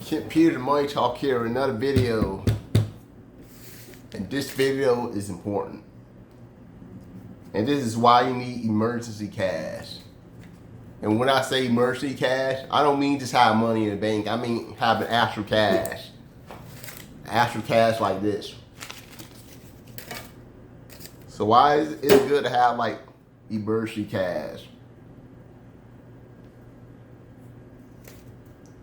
Computer Money Talk here with another video, and this video is important, and this is why you need emergency cash. And when I say emergency cash, I don't mean just have money in the bank. I mean having actual cash like this. So why is it good to have like emergency cash?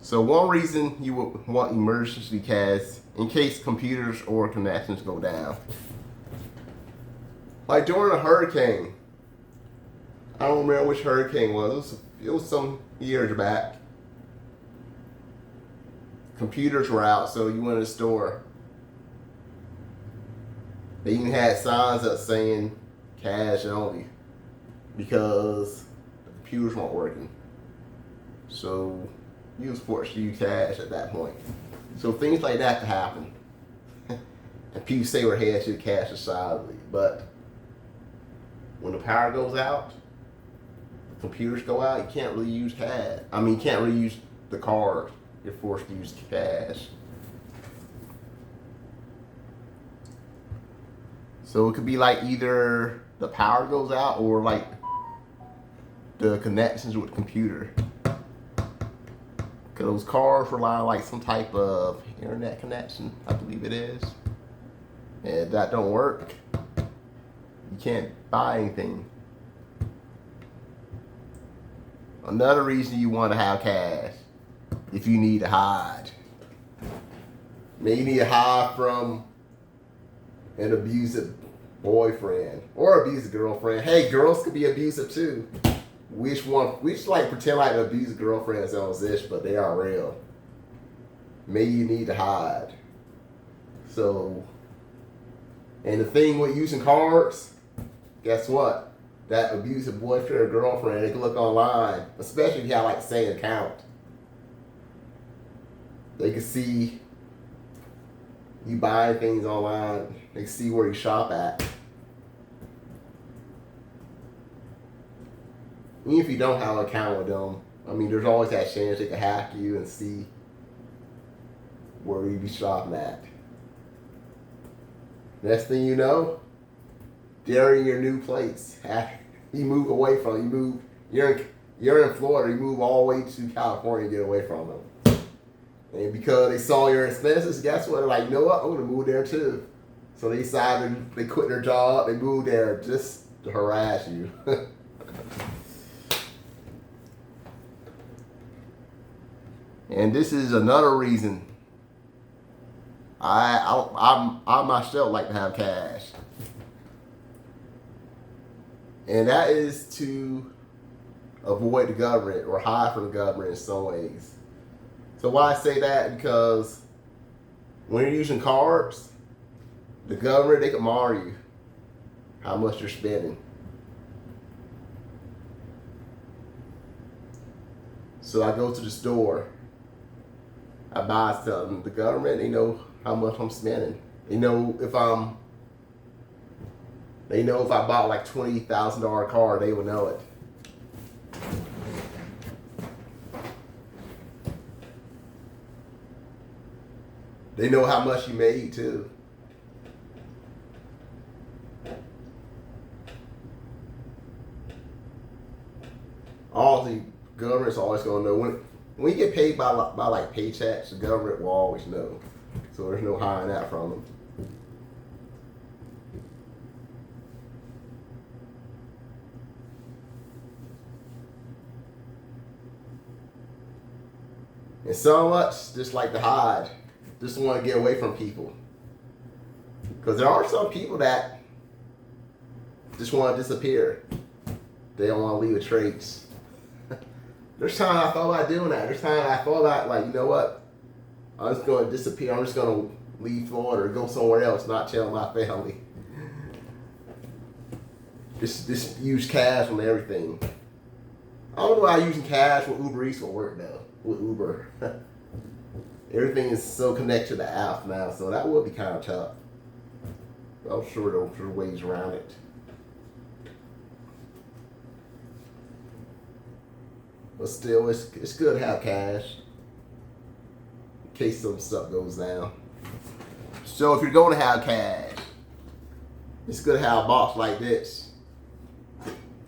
So one reason you would want emergency cash in case computers or connections go down. Like during a hurricane. I don't remember which hurricane it was. It was some years back. Computers were out, so you went to the store. They even had signs up saying cash only because the computers weren't working. So you was forced to use cash at that point. So things like that could happen. And people say we're headed to cash society, but when the power goes out, the computers go out, you can't really use cash. I mean, you can't really use the card. You're forced to use cash. So it could be like either the power goes out or like the connections with the computer. Because those cars rely on like some type of internet connection, I believe it is. And if that don't work, you can't buy anything. Another reason you want to have cash, if you need to hide. Maybe you need to hide from an abusive boyfriend or abusive girlfriend. Hey, girls could be abusive too. Which one? We just like pretend like the abusive girlfriends don't exist, but they are real. Maybe you need to hide. So, and the thing with using cards, guess what? That abusive boyfriend or girlfriend, they can look online, especially if you have like the same account. They can see you buying things online. They can see where you shop at. Even if you don't have an account with them, I mean, there's always that chance they can hack you and see where you be shopping at. Next thing you know, they're in your new place. You move away from them. You're in Florida. You move all the way to California to get away from them. And because they saw your expenses, guess what? They're like, you know what? I'm gonna move there too. So they decided they quit their job. They moved there just to harass you. And this is another reason I myself like to have cash. And that is to avoid the government or hide from the government in some ways. So why I say that? Because when you're using cards, the government, they can monitor you how much you're spending. So I go to the store. I buy something. The government, they know how much I'm spending. They know if I bought like $20,000 car, they would know it. They know how much you made too. All the government's always gonna know when you get paid by like paychecks, the government will always know. So there's no hiding that from them. And so much just like to hide, just want to get away from people. Because there are some people that just want to disappear. They don't want to leave a trace. There's times I thought about doing that. There's times I thought about, like, you know what? I'm just going to disappear. I'm just going to leave Florida or go somewhere else, not tell my family. Just use cash on everything. I don't know how using cash with Uber Eats will work though. With Uber, everything is so connected to the app now, so that would be kind of tough. But I'm sure there's ways around it. But still, it's good to have cash. case some stuff goes down. So if you're going to have cash, it's good to have a box like this.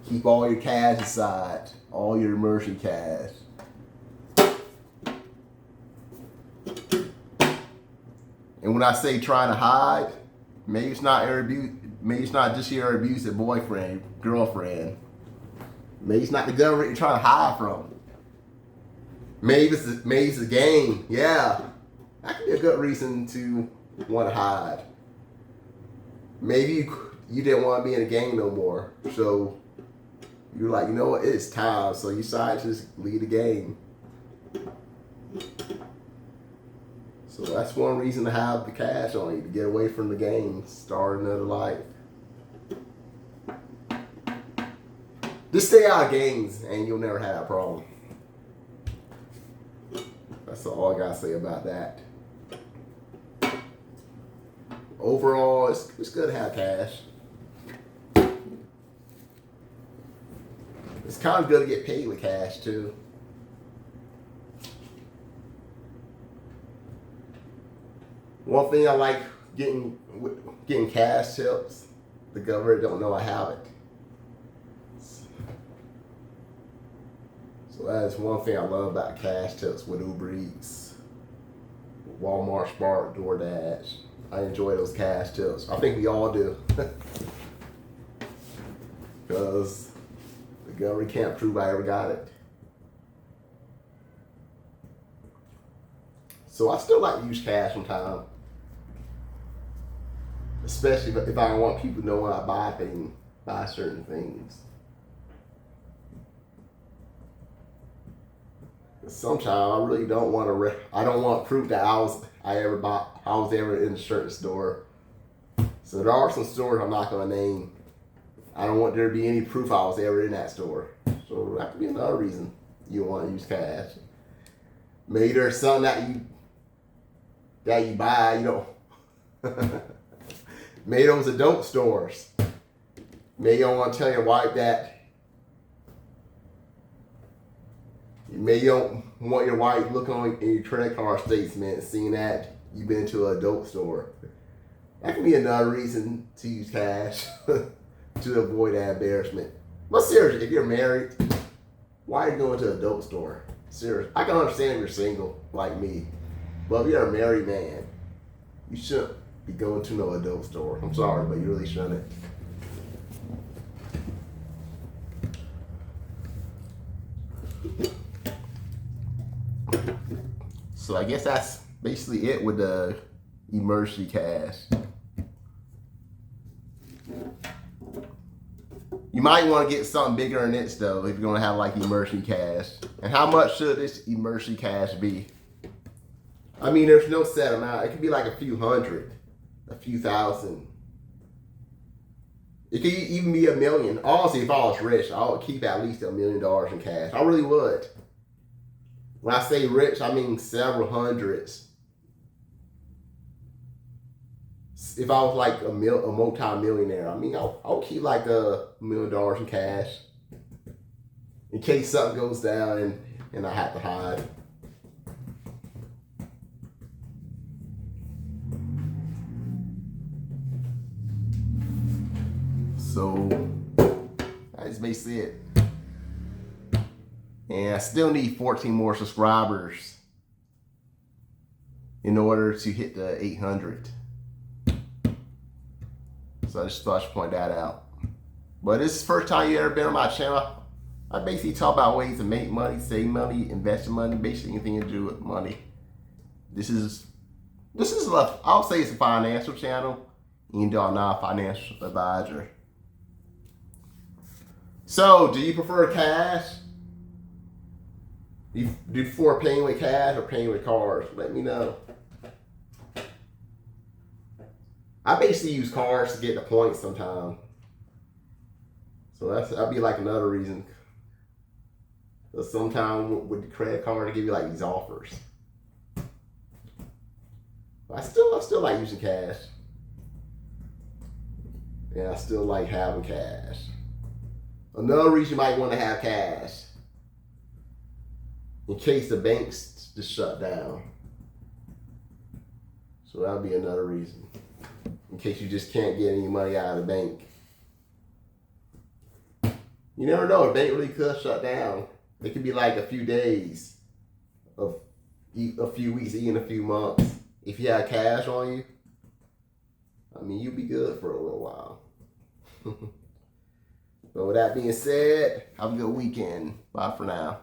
Keep all your cash inside, all your emergency cash. And when I say trying to hide, maybe it's not just your abusive boyfriend, girlfriend. Maybe it's not the government you're trying to hide from. Maybe it's a gang. Yeah, that could be a good reason to want to hide. Maybe you didn't want to be in a gang no more, so you're like, you know what, it's time. So you decided to just leave the gang. So that's one reason to have the cash on you, to get away from the gang, start another life. Just stay out of gangs and you'll never have a problem. That's all I gotta say about that. Overall, it's good to have cash. It's kind of good to get paid with cash too. One thing I like getting cash tips, the government don't know I have it. So that is one thing I love about cash tips with Uber Eats, Walmart, Spark, DoorDash. I enjoy those cash tips. I think we all do. Because the government can't prove I ever got it. So I still like to use cash sometimes. Especially if I want people to know when I buy certain things. Sometimes I really don't want to. I don't want proof that I was ever in a certain store. So there are some stores I'm not going to name. I don't want there to be any proof I was ever in that store. So that could be another reason you want to use cash. Maybe there's something that you buy, you know. Maybe those adult stores. Maybe you don't want to tell your wife that. Maybe you don't want your wife looking on your credit card statement, seeing that you've been to an adult store. That can be another reason to use cash to avoid that embarrassment. But seriously, if you're married, why are you going to an adult store? Seriously, I can understand if you're single like me, but if you're a married man, you shouldn't be going to no adult store. I'm sorry, but you really shouldn't. So I guess that's basically it with the emergency cash. You might want to get something bigger than this though if you're going to have like emergency cash. And how much should this emergency cash be? I mean, there's no set amount. It could be like a few hundred, a few thousand. It could even be $1 million. Honestly, if I was rich, I would keep at least $1 million in cash. I really would. When I say rich, I mean several hundreds. If I was like a multi-millionaire, I mean, I'll keep like $1 million in cash in case something goes down and I have to hide. So that's basically it. And I still need 14 more subscribers in order to hit the 800. So I just thought I should point that out. But this is the first time you ever been on my channel. I basically talk about ways to make money, save money, invest in money, basically anything to do with money. This is I'll say it's a financial channel, even though I'm not a financial advisor. So, do you prefer cash? Do you prefer paying with cash or paying with cards? Let me know. I basically use cards to get the points sometimes. So that'd be like another reason. But sometimes with the credit card, they give you like these offers. But I still like using cash. And I still like having cash. Another reason you might want to have cash, in case the banks just shut down. So that'll be another reason. In case you just can't get any money out of the bank. You never know, the bank really could shut down. It could be like a few days, of a few weeks, even a few months. If you have cash on you, I mean, you'll be good for a little while. But with that being said, have a good weekend. Bye for now.